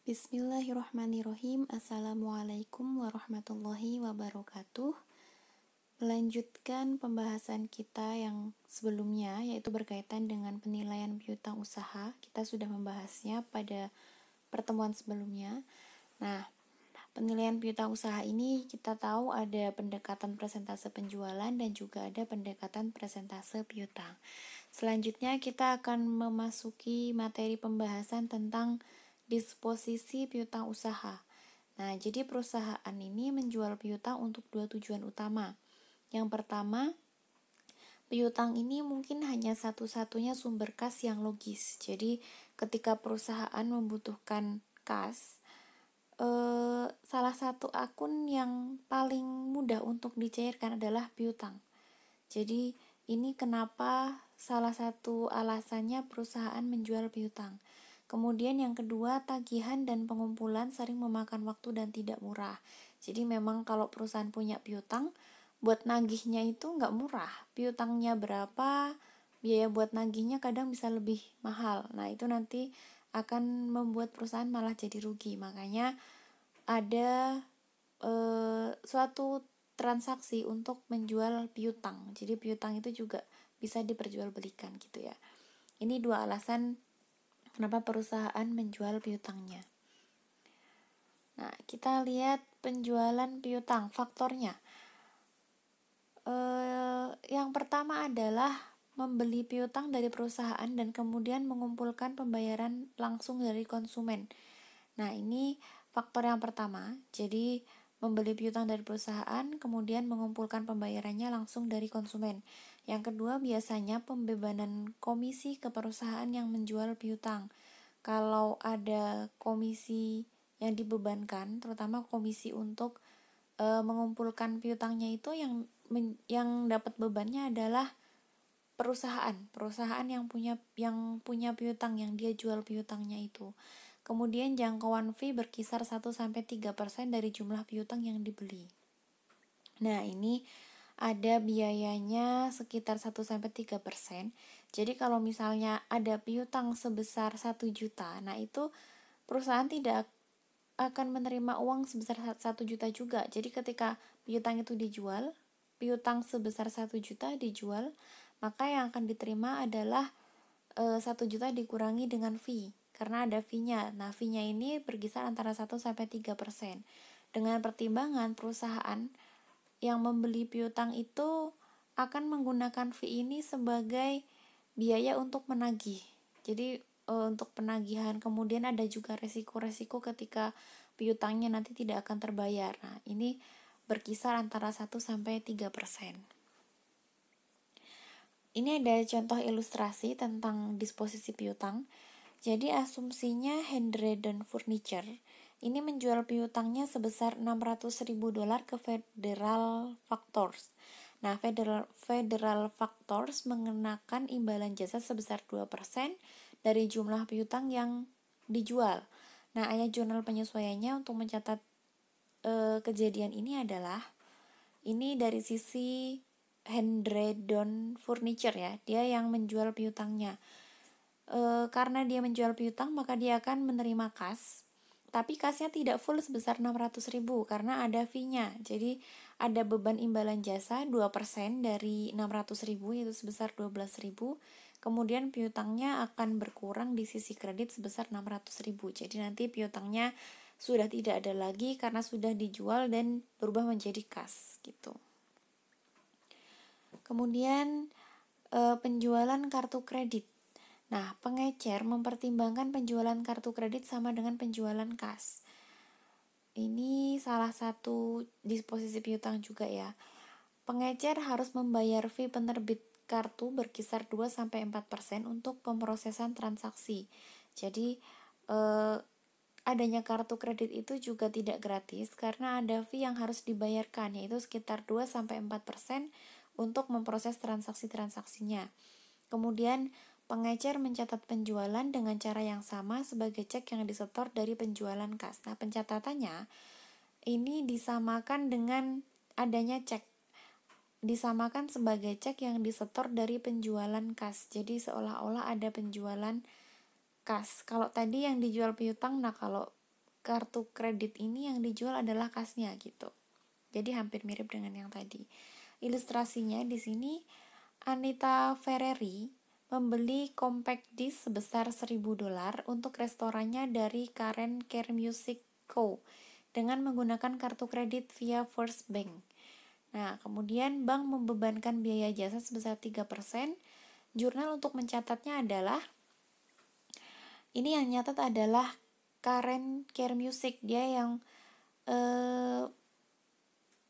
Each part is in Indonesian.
Bismillahirrahmanirrahim. Assalamualaikum warahmatullahi wabarakatuh. Melanjutkan pembahasan kita yang sebelumnya, yaitu berkaitan dengan penilaian piutang usaha. Kita sudah membahasnya pada pertemuan sebelumnya. Nah, penilaian piutang usaha ini kita tahu ada pendekatan persentase penjualan dan juga ada pendekatan persentase piutang. Selanjutnya kita akan memasuki materi pembahasan tentang disposisi piutang usaha. Nah, jadi perusahaan ini menjual piutang untuk dua tujuan utama. Yang pertama, piutang ini mungkin hanya satu-satunya sumber kas yang logis. Jadi, ketika perusahaan membutuhkan kas, salah satu akun yang paling mudah untuk dicairkan adalah piutang. Jadi, ini kenapa salah satu alasannya perusahaan menjual piutang. Kemudian yang kedua, tagihan dan pengumpulan sering memakan waktu dan tidak murah. Jadi memang kalau perusahaan punya piutang, buat nagihnya itu nggak murah. Piutangnya berapa, biaya buat nagihnya kadang bisa lebih mahal. Nah, itu nanti akan membuat perusahaan malah jadi rugi. Makanya ada suatu transaksi untuk menjual piutang. Jadi piutang itu juga bisa diperjualbelikan gitu ya. Ini dua alasan kenapa perusahaan menjual piutangnya. Nah, kita lihat penjualan piutang, faktornya. Yang pertama adalah membeli piutang dari perusahaan dan kemudian mengumpulkan pembayaran langsung dari konsumen. Nah, ini faktor yang pertama. Jadi, membeli piutang dari perusahaan, kemudian mengumpulkan pembayarannya langsung dari konsumen. Yang kedua, biasanya pembebanan komisi ke perusahaan yang menjual piutang. Kalau ada komisi yang dibebankan, terutama komisi untuk mengumpulkan piutangnya, itu yang dapat bebannya adalah perusahaan yang punya piutang, yang dia jual piutangnya itu. Kemudian jangkauan fee berkisar 1-3% dari jumlah piutang yang dibeli. Nah, ini ada biayanya sekitar 1-3%. Jadi kalau misalnya ada piutang sebesar 1 juta, nah itu perusahaan tidak akan menerima uang sebesar 1 juta juga. Jadi ketika piutang itu dijual, piutang sebesar 1 juta dijual, maka yang akan diterima adalah 1 juta dikurangi dengan fee, karena ada fee-nya. Nah, fee-nya ini berkisar antara 1-3%. Dengan pertimbangan perusahaan yang membeli piutang itu akan menggunakan fee ini sebagai biaya untuk menagih. Jadi untuk penagihan, kemudian ada juga resiko-resiko ketika piutangnya nanti tidak akan terbayar. Nah, ini berkisar antara 1-3%. Ini ada contoh ilustrasi tentang disposisi piutang. Jadi asumsinya Handredon Furniture ini menjual piutangnya sebesar $600.000 ke Federal Factors. Nah, Federal Factors mengenakan imbalan jasa sebesar 2% dari jumlah piutang yang dijual. Nah, ayat jurnal penyesuaiannya untuk mencatat kejadian ini adalah, ini dari sisi Handredon Furniture ya, dia yang menjual piutangnya. Karena dia menjual piutang, maka dia akan menerima kas, tapi kasnya tidak full sebesar 600.000 karena ada fee-nya. Jadi ada beban imbalan jasa 2% dari 600.000, yaitu sebesar 12.000. Kemudian piutangnya akan berkurang di sisi kredit sebesar 600.000. Jadi nanti piutangnya sudah tidak ada lagi karena sudah dijual dan berubah menjadi kas gitu. Kemudian penjualan kartu kredit. Nah, pengecer mempertimbangkan penjualan kartu kredit sama dengan penjualan kas. Ini salah satu disposisi piutang juga ya. Pengecer harus membayar fee penerbit kartu berkisar 2-4% untuk pemrosesan transaksi. Jadi, adanya kartu kredit itu juga tidak gratis karena ada fee yang harus dibayarkan, yaitu sekitar 2-4% untuk memproses transaksi-transaksinya. Kemudian pengecer mencatat penjualan dengan cara yang sama sebagai cek yang disetor dari penjualan kas. Nah, pencatatannya ini disamakan dengan adanya cek. Disamakan sebagai cek yang disetor dari penjualan kas. Jadi seolah-olah ada penjualan kas. Kalau tadi yang dijual piutang, nah kalau kartu kredit ini yang dijual adalah kasnya gitu. Jadi hampir mirip dengan yang tadi. Ilustrasinya di sini Anita Ferreri membeli compact disc sebesar $1.000 untuk restorannya dari Karen Care Music Co. dengan menggunakan kartu kredit via First Bank. Nah, kemudian bank membebankan biaya jasa sebesar 3%. Jurnal untuk mencatatnya adalah, ini yang nyatat adalah Karen Care Music, dia yang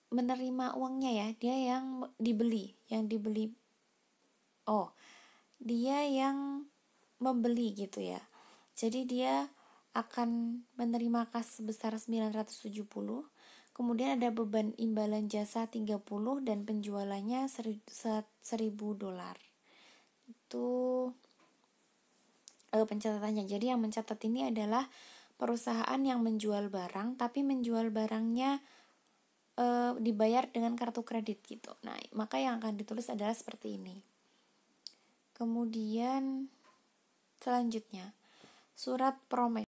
menerima uangnya ya, dia yang dibeli, dia yang membeli gitu ya. Jadi dia akan menerima kas sebesar 970, kemudian ada beban imbalan jasa 30 dan penjualannya $1.000. Itu pencatatannya. Jadi yang mencatat ini adalah perusahaan yang menjual barang, tapi menjual barangnya dibayar dengan kartu kredit gitu. Nah, maka yang akan ditulis adalah seperti ini. Kemudian selanjutnya, surat promes.